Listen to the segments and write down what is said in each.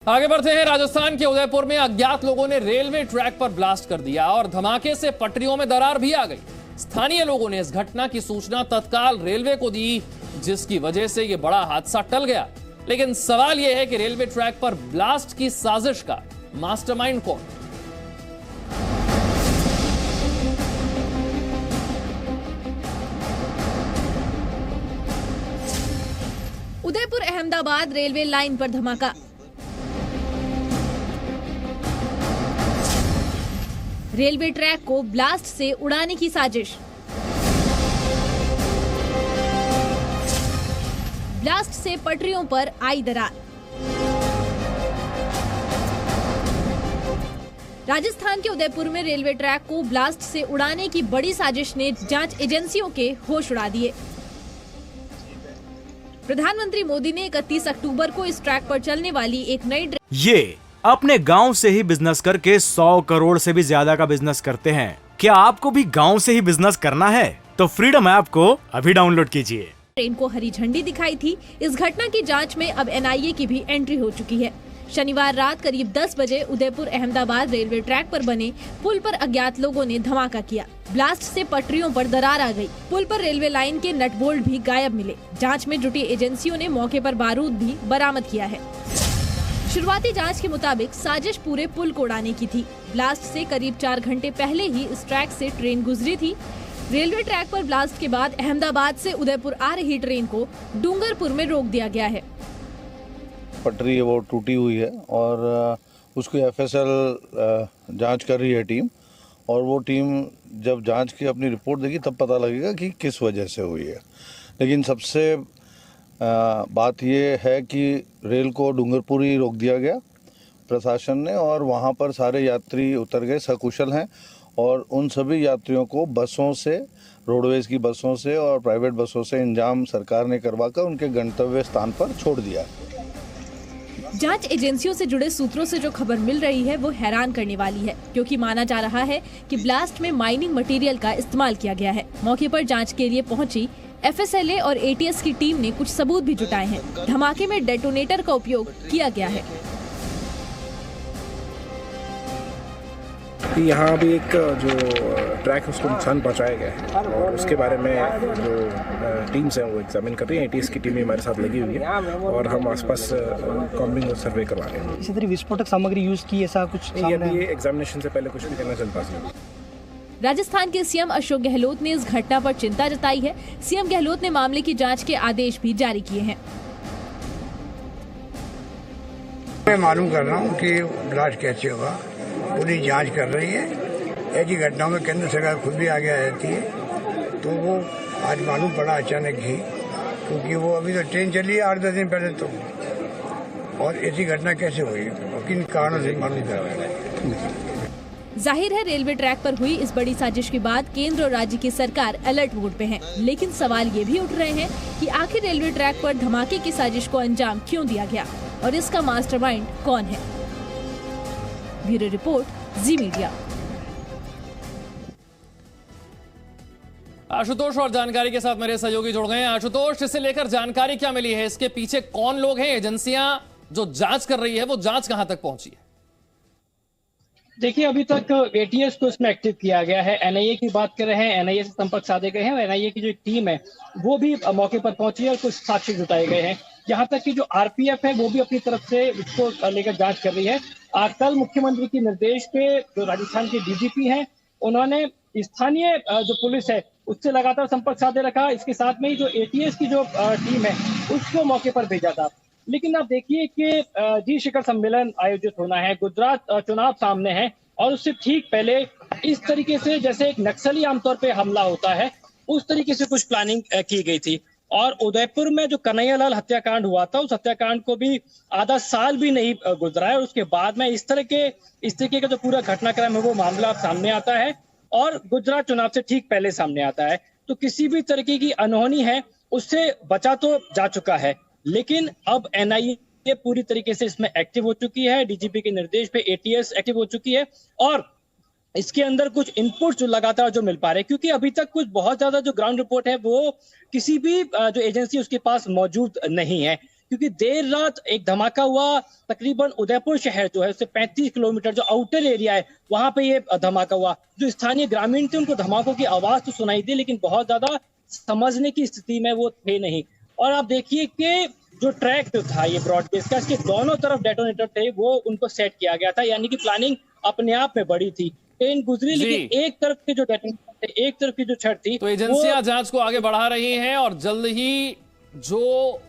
आगे बढ़ते हैं। राजस्थान के उदयपुर में अज्ञात लोगों ने रेलवे ट्रैक पर ब्लास्ट कर दिया और धमाके से पटरियों में दरार भी आ गई। स्थानीय लोगों ने इस घटना की सूचना तत्काल रेलवे को दी, जिसकी वजह से यह बड़ा हादसा टल गया। लेकिन सवाल यह है कि रेलवे ट्रैक पर ब्लास्ट की साजिश का मास्टरमाइंड कौन? उदयपुर अहमदाबाद रेलवे लाइन पर धमाका। रेलवे ट्रैक को ब्लास्ट से उड़ाने की साजिश। ब्लास्ट से पटरियों पर आई दरार। राजस्थान के उदयपुर में रेलवे ट्रैक को ब्लास्ट से उड़ाने की बड़ी साजिश ने जांच एजेंसियों के होश उड़ा दिए। प्रधानमंत्री मोदी ने 31 अक्टूबर को इस ट्रैक पर चलने वाली एक नई ये अपने गांव से ही बिजनेस करके 100 करोड़ से भी ज्यादा का बिजनेस करते हैं। क्या आपको भी गांव से ही बिजनेस करना है? तो फ्रीडम ऐप को अभी डाउनलोड कीजिए। ट्रेन को हरी झंडी दिखाई थी। इस घटना की जांच में अब एनआईए की भी एंट्री हो चुकी है। शनिवार रात करीब 10 बजे उदयपुर अहमदाबाद रेलवे ट्रैक पर बने पुल पर अज्ञात लोगों ने धमाका किया। ब्लास्ट से पटरियों पर दरार आ गई। पुल पर रेलवे लाइन के नट बोल्ट भी गायब मिले। जांच में जुटी एजेंसियों ने मौके पर बारूद भी बरामद किया है। शुरुआती जांच के मुताबिक साजिश पूरे पुल को उड़ाने की थी। ब्लास्ट से करीब 4 घंटे पहले ही इस ट्रैक से ट्रेन गुजरी थी। रेलवे ट्रैक पर ब्लास्ट के बाद अहमदाबाद से उदयपुर आ रही ट्रेन को डूंगरपुर में रोक दिया गया है। पटरी है वो टूटी हुई है और उसको एफएसएल जांच कर रही है टीम, और वो टीम जब जांच की अपनी रिपोर्ट देगी तब पता लगेगा कि किस वजह से हुई है। लेकिन सबसे बात ये है कि रेल को डूंगरपुर ही रोक दिया गया प्रशासन ने, और वहाँ पर सारे यात्री उतर गए, सकुशल हैं। और उन सभी यात्रियों को बसों से, रोडवेज की बसों से और प्राइवेट बसों से इंतजाम सरकार ने करवाकर उनके गंतव्य स्थान पर छोड़ दिया। जांच एजेंसियों से जुड़े सूत्रों से जो खबर मिल रही है वो हैरान करने वाली है, क्योंकि माना जा रहा है कि ब्लास्ट में माइनिंग मटेरियल का इस्तेमाल किया गया है। मौके पर जांच के लिए पहुंची एफएसएलए और एटीएस की टीम ने कुछ सबूत भी जुटाए हैं। धमाके में डेटोनेटर का उपयोग किया गया है। यहाँ भी एक जो ट्रैक है उसको नुकसान पहुँचाया गया है और उसके बारे में जो टीम्स हैं वो एग्जामिन कर रही हैं। एटीएस की टीम भी हमारे साथ लगी हुई है और हम आसपास कॉम्बिंग और सर्वे करवा रहे हैं। इसी तरह विस्फोटक सामग्री यूज की ऐसा कुछ? ये एग्जामिनेशन से पहले कुछ भी कहना चल पास। राजस्थान के सीएम अशोक गहलोत ने इस घटना पर चिंता जताई है। सीएम गहलोत ने मामले की जांच के आदेश भी जारी किए हैं। मैं मालूम कर रहा हूँ कि ब्लास्ट कैसे हुआ, पूरी जांच कर रही है। ऐसी घटनाओं में केंद्र सरकार खुद भी आगे आ जाती है, तो वो आज मालूम पड़ा अचानक ही, क्योंकि वो अभी तो ट्रेन चली है 8-10 दिन पहले तो, और ऐसी घटना कैसे हुई और किन कारणों से मालूम कर रहे हैं। जाहिर है रेलवे ट्रैक पर हुई इस बड़ी साजिश के बाद केंद्र और राज्य की सरकार अलर्ट मोड पे है। लेकिन सवाल ये भी उठ रहे हैं कि आखिर रेलवे ट्रैक पर धमाके की साजिश को अंजाम क्यों दिया गया और इसका मास्टरमाइंड कौन है। ब्यूरो रिपोर्ट, जी मीडिया। आशुतोष और जानकारी के साथ मेरे सहयोगी जुड़ गए हैं। आशुतोष, इसे लेकर जानकारी क्या मिली है? इसके पीछे कौन लोग हैं? एजेंसियां जो जांच कर रही है वो जांच कहां तक पहुंची है? देखिए, अभी तक एटीएस को इसमें एक्टिव किया गया है। एनआईए की बात कर रहे हैं, एनआईए से संपर्क साधे गए हैं और एनआईए की जो टीम है वो भी मौके पर पहुंची है और कुछ साक्ष्य जुटाए गए हैं। यहाँ तक कि जो आरपीएफ है वो भी अपनी तरफ से इसको लेकर जांच कर रही है। कल मुख्यमंत्री के निर्देश पे जो राजस्थान के डीजीपी हैं उन्होंने स्थानीय जो पुलिस है उससे लगातार संपर्क साधे रखा। इसके साथ में ही जो एटीएस की जो टीम है उसको मौके पर भेजा था। लेकिन आप देखिए कि जी शिखर सम्मेलन आयोजित होना है, गुजरात चुनाव सामने है और उससे ठीक पहले इस तरीके से जैसे एक नक्सली आमतौर पे हमला होता है उस तरीके से कुछ प्लानिंग की गई थी। और उदयपुर में जो कन्हैयालाल हत्याकांड हुआ था उस हत्याकांड को भी आधा साल भी नहीं गुजरा है। उसके बाद में इस तरीके का जो पूरा घटनाक्रम है वो मामला सामने आता है और गुजरात चुनाव से ठीक पहले सामने आता है। तो किसी भी तरीके की अनहोनी है उससे बचा तो जा चुका है, लेकिन अब एनआईए पूरी तरीके से इसमें एक्टिव हो चुकी है। डीजीपी के निर्देश पे एटीएस एक्टिव हो चुकी है और इसके अंदर कुछ इनपुट जो लगातार जो मिल पा रहे हैं, क्योंकि अभी तक कुछ बहुत ज्यादा जो ग्राउंड रिपोर्ट है वो किसी भी जो एजेंसी उसके पास मौजूद नहीं है। क्योंकि देर रात एक धमाका हुआ तकरीबन उदयपुर शहर जो है उससे 35 किलोमीटर जो आउटर एरिया है वहां पे ये धमाका हुआ। जो स्थानीय ग्रामीण थे उनको धमाकों की आवाज तो सुनाई दी, लेकिन बहुत ज्यादा समझने की स्थिति में वो थे नहीं। और आप देखिए कि जो ट्रैक जो था ये ब्रॉडगेज का, इसके दोनों तरफ डेटोनेटर थे, वो उनको सेट किया गया था, यानी कि प्लानिंग अपने आप में बड़ी थी। ट्रेन गुजरी लेकिन एक तरफ के जो डेटोनेटर थे, एक तरफ की जो छत थी, तो एजेंसियां जांच को आगे बढ़ा रही हैं और जल्द ही जो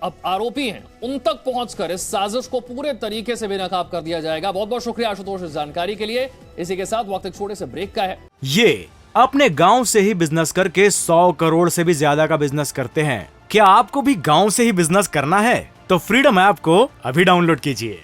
अब आरोपी हैं उन तक पहुंचकर इस साजिश को पूरे तरीके से बेनकाब कर दिया जाएगा। बहुत बहुत शुक्रिया आशुतोष इस जानकारी के लिए। इसी के साथ वक्त एक छोटे से ब्रेक का है। ये अपने गांव से ही बिजनेस करके 100 करोड़ से भी ज्यादा का बिजनेस करते हैं। क्या आपको भी गांव से ही बिजनेस करना है? तो फ्रीडम ऐप को अभी डाउनलोड कीजिए।